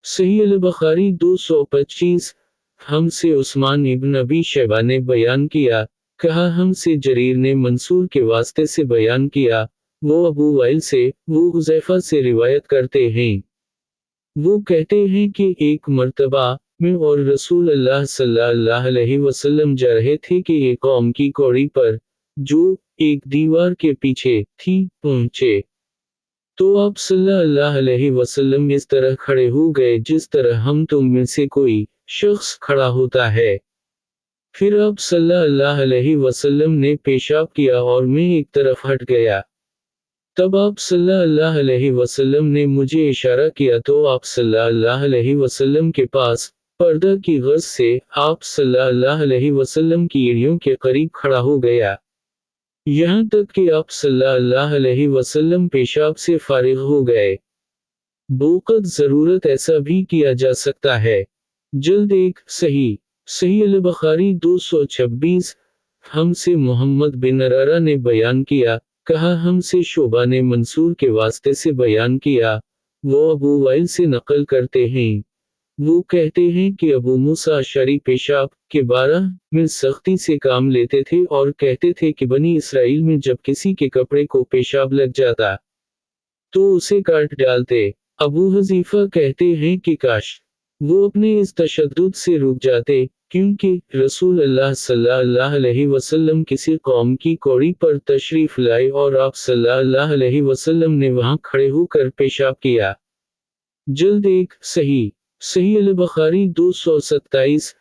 सही अल-बुखारी 225। हमसे उस्मान इब्न अबी शैबा ने बयान किया, कहा हमसे जरीर ने मंसूर के वास्ते से बयान किया, वो अबू वाइल से, वो हुज़ैफा से रिवायत करते हैं। वो कहते हैं कि एक मर्तबा मैं और रसूल अल्लाह सल्लल्लाहु अलैहि वसल्लम जा रहे थे कि एक कौम की कौड़ी पर, जो एक दीवार के पीछे थी, पहुंचे। तो आप सल्लल्लाहु अलैहि वसल्लम इस तरह खड़े हो गए जिस तरह हम तुम में से कोई शख्स खड़ा होता है। फिर आप सल्लल्लाहु अलैहि वसल्लम ने पेशाब किया और मैं एक तरफ हट गया। तब आप सल्लल्लाहु अलैहि वसल्लम ने मुझे इशारा किया तो आप सल्लल्लाहु अलैहि वसल्लम के पास पर्दा की गर्ज से आप सल्लल्लाहु अलैहि वसल्लम की एड़ियों के करीब खड़ा हो गया। यहाँ तक कि आप सल्लल्लाहु अलैहि वसल्लम पेशाब से फारिग हो गए। बोक़त ज़रूरत ऐसा भी किया जा सकता है। जल्द एक सही सही अल-बुखारी 226। हमसे मोहम्मद बिन अरारा ने बयान किया, कहा हमसे शोबा ने मंसूर के वास्ते से बयान किया, वो अबू वाइल से नकल करते हैं। वो कहते हैं कि अबू मूसा अशअरी पेशाब के बारह में सख्ती से काम लेते थे और कहते थे कि बनी इसराइल में जब किसी के कपड़े को पेशाब लग जाता तो उसे काट डालते। अबू हज़ीफ़ा कहते हैं कि काश वो अपने इस तशद्दुद से रुक जाते, क्योंकि रसूल अल्लाह सल्लल्लाहु अलैहि वसल्लम किसी कौम की कौड़ी पर तशरीफ लाए और आप सल्लल्लाहु अलैहि वसल्लम ने वहां खड़े होकर पेशाब किया। जल्द एक सही सही अल-बुखारी 227।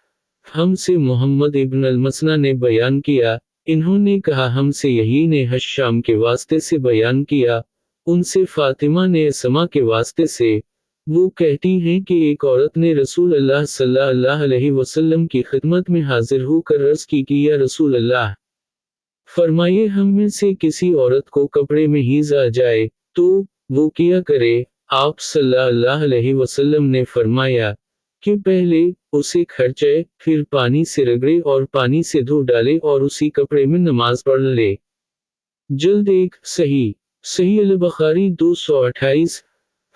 हमसे मोहम्मद इब्न अल-मसना ने बयान किया, इन्होंने कहा हमसे यही ने हश्शाम के वास्ते से बयान किया, उनसे फातिमा ने असमा के वास्ते से। वो कहती हैं कि एक औरत ने रसूल अल्लाह सल्लल्लाहु अलैहि वसल्लम की खिदमत में हाजिर होकर अर्ज़ की कि या रसूल अल्लाह, फरमाइए हम में से किसी औरत को कपड़े में हीज़ आ जाए, तो वो क्या करे? आप सल्लल्लाहु अलैहि वसल्लम ने फरमाया कि पहले उसे खर्चे, फिर पानी से रगड़े और पानी से धो डाले और उसी कपड़े में नमाज पढ़ ले। जल्द एक सही सही अल-बुखारी 228।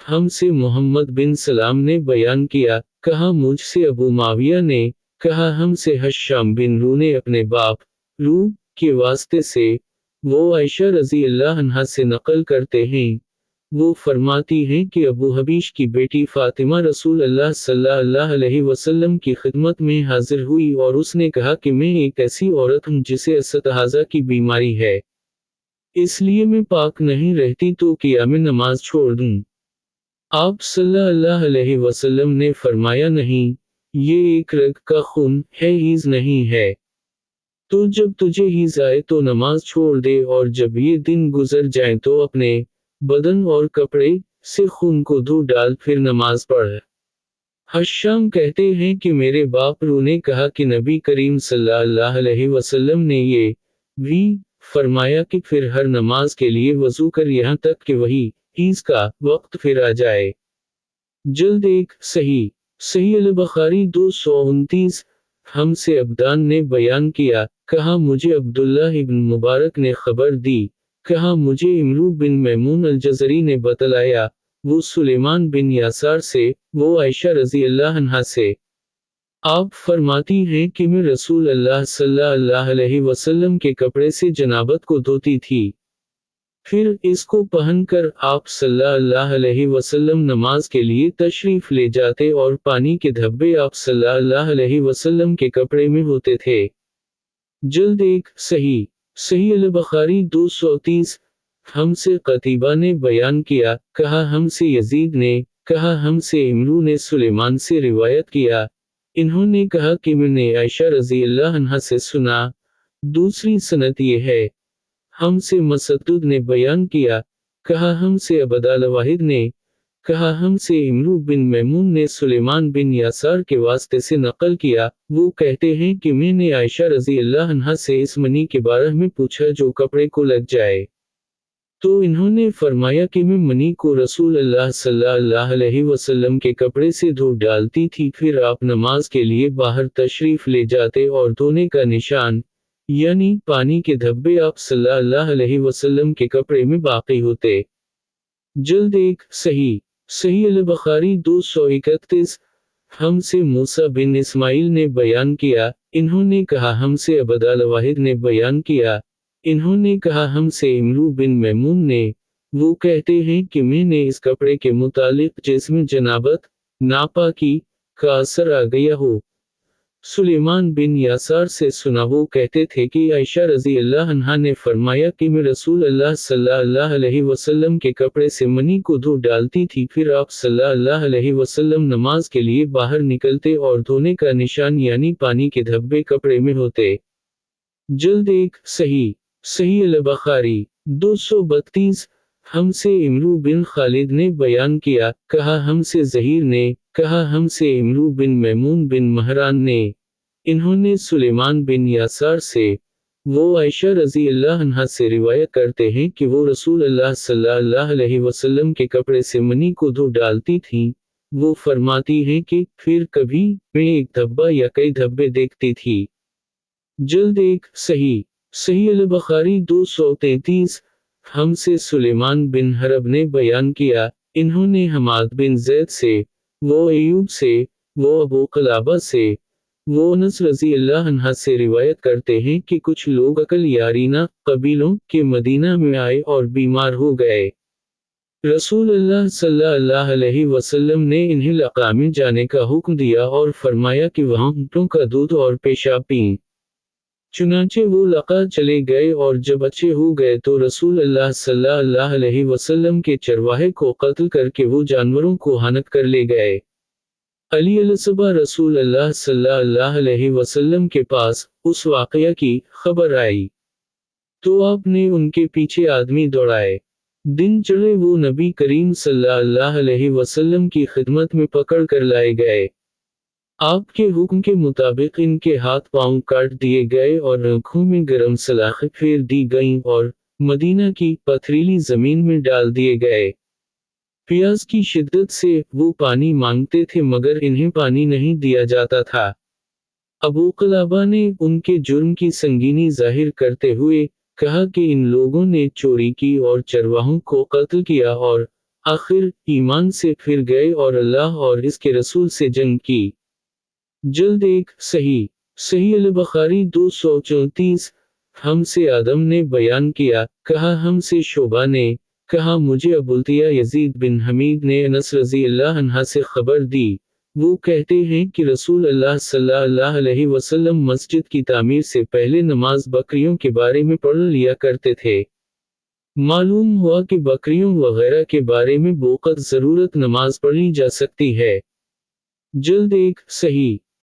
हमसे मोहम्मद बिन सलाम ने बयान किया, कहा मुझसे अबू माविया ने, कहा हमसे हश्शाम बिन रू ने अपने बाप रू के वास्ते से। वो आयशा रज़ी अल्लाह अन्हा से नकल करते हैं। वो फरमाती हैं कि अबू हबीश की बेटी फातिमा रसूल अल्लाह सल्लल्लाहु अलैहि वसल्लम की खिदमत में हाजिर हुई और उसने कहा कि मैं एक ऐसी औरत हूँ जिसे इस्तहाज़ा की बीमारी है, इसलिए मैं पाक नहीं रहती तो क्या मैं नमाज छोड़ दूँ? आप सल्लल्लाहु अलैहि वसल्लम ने फरमाया नहीं, ये एक रग का खून है, हीज़ नहीं है। तो जब तुझे हीज़ आए तो नमाज छोड़ दे और जब ये दिन गुजर जाए तो अपने बदन और कपड़े से खून को धो डाल फिर नमाज पढ़। हश्शाम कहते हैं कि मेरे बाप रू ने कहा कि नबी करीम सल्लल्लाहु अलैहि वसल्लम ने ये भी फरमाया कि फिर हर नमाज के लिए वज़ू कर यहाँ तक कि वही ईज़ का वक्त फिर आ जाए। जल्द एक सही सही अल-बुखारी 229। हमसे अब्दान ने बयान किया, कहा मुझे अब्दुल्लाह इब्न मुबारक ने खबर दी, कहा मुझे इमरू बिन मैमून अल-जज़री ने बतलाया, वो सुलेमान बिन यासार से, वो आयशा रज़ी अल्लाह अन्हा से। आप फरमाती हैं कि मैं रसूल अल्लाह सल्लल्लाहु अलैहि वसल्लम के कपड़े से जनाबत को धोती थी। फिर इसको पहनकर आप सल्लल्लाहु अलैहि वसल्लम नमाज के लिए तशरीफ ले जाते और पानी के धब्बे आप सल्लल्लाहु अलैहि वसल्लम के कपड़े में होते थे। जल्द एक सही सही अल-बुखारी 230। हमसे कतीबा ने बयान किया, कहा हमसे यजीद ने, कहा हमसे इमरू ने सुलेमान से रिवायत किया, इन्होंने कहा कि मैंने आयशा रज़ी अल्लाह अन्हा से सुना। दूसरी सनद ये है, हमसे मसद्दुद ने बयान किया, कहा हमसे अबदाल वाहिद ने, कहा हमसे इमरू बिन मैमून ने सुलेमान बिन यासार के वास्ते से नकल किया। वो कहते हैं कि मैंने आयशा रज़ी अल्लाह अन्हा से इस मनी के बारे में पूछा जो कपड़े को लग जाए। तो इन्होंने फरमाया कि मैं मनी को रसूल अल्लाह सल्लल्लाहु अलैहि वसल्लम के कपड़े से धो डालती थी, फिर आप नमाज के लिए बाहर तशरीफ ले जाते और धोने का निशान यानी पानी के धब्बे आप सल्लल्लाहु अलैहि वसल्लम के कपड़े में बाकी होते। जल्द एक सही صحیح البخاری 231। हमसे मूसा बिन इस्माइल ने बयान किया, इन्होंने कहा हमसे अबद अल-वाहिद ने बयान किया, इन्होंने कहा हमसे इमरू बिन मैमून ने, वो कहते हैं कि मैंने इस कपड़े के मुतालिक जिसमें जनाबत, नापाकी, का असर आ गया हो, सुलेमान बिन यासार से सुना। वो कहते थे कि आयशा रज़ी अल्लाह अन्हा ने फरमाया कि मैं रसूल अल्लाह सल्लल्लाहु अलैहि वसल्लम के कपड़े से मनी को धो डालती थी, फिर आप सल्लल्लाहु अलैहि वसल्लम नमाज के लिए बाहर निकलते और धोने का निशान यानी पानी के धब्बे कपड़े में होते। जल्द एक सही सही अल-बुखारी 232। हमसे इमरू बिन खालिद ने बयान किया, कहा हमसे ज़हीर ने, कहा हमसे इमरू बिन मैमून बिन महरान ने, इन्होंने सुलेमान बिन यासार से, वो आयशा रज़ी अल्लाह अन्हा से रिवायत करते हैं कि वो रसूल अल्लाह सल्लल्लाहु अलैहि वसल्लम के कपड़े से मनी को धो डालती थीं। वो फरमाती हैं कि फिर कभी मैं एक धब्बा या कई धब्बे देखती थी। जल्द एक सही सही अल-बुखारी 233। हमसे सुलेमान बिन हरब ने बयान किया, इन्होंने हमाद बिन ज़ैद से, वो अय्यूब से, वो अबू क़लाबा से, वो अनस रज़ी अल्लाह अन्हा से रिवायत करते हैं कि कुछ लोग अकल यारीना कबीलों के मदीना में आए और बीमार हो गए। रसूल अल्लाह सल्लल्लाहु अलैहि वसल्लम ने इन्हें लक़ा में जाने का हुक्म दिया और फरमाया कि वहाँ ऊँटों का दूध और पेशाब पीं। चुनांचे वो लक़ा चले गए और जब अच्छे हो गए तो रसूल अल्लाह सल्लल्लाहु अलैहि वसल्लम के चरवाहे को कत्ल करके वो जानवरों को हनक कर ले गए। अली अलसबा रसूल अल्लाह सल्लल्लाहु अलैहि वसल्लम के पास उस वाक़या की खबर आई, तो आपने उनके पीछे आदमी दौड़ाए। दिन चढ़े वो नबी करीम सल्लल्लाहु अलैहि वसल्लम की खिदमत में पकड़ कर लाए गए। आपके हुक्म के मुताबिक इनके हाथ पांव काट दिए गए और आंखों में गरम सलाखें फेर दी गईं और मदीना की पथरीली जमीन में डाल दिए गए। प्यास की शिद्दत से वो पानी मांगते थे मगर इन्हें पानी नहीं दिया जाता था। अबू क़लाबा ने उनके जुर्म की संगीनी जाहिर करते हुए कहा कि इन लोगों ने चोरी की और चरवाहों को कत्ल किया और आखिर ईमान से फिर गए और अल्लाह और इसके रसूल से जंग की। जल्द एक सही सही अल-बुखारी 234। हमसे आदम ने बयान किया, कहा हमसे शोबा ने, कहा मुझे अबुल्तिया यजीद बिन हमीद ने अनस रज़ी अल्लाह अन्हा से खबर दी। वो कहते हैं कि रसूल अल्लाह सल्लल्लाहु अलैहि वसल्लम मस्जिद की तामीर से पहले नमाज बकरियों के बारे में पढ़ लिया करते थे। मालूम हुआ कि बकरियों वगैरह के बारे में बोक़त ज़रूरत नमाज पढ़ी जा सकती है। जल्द एक सही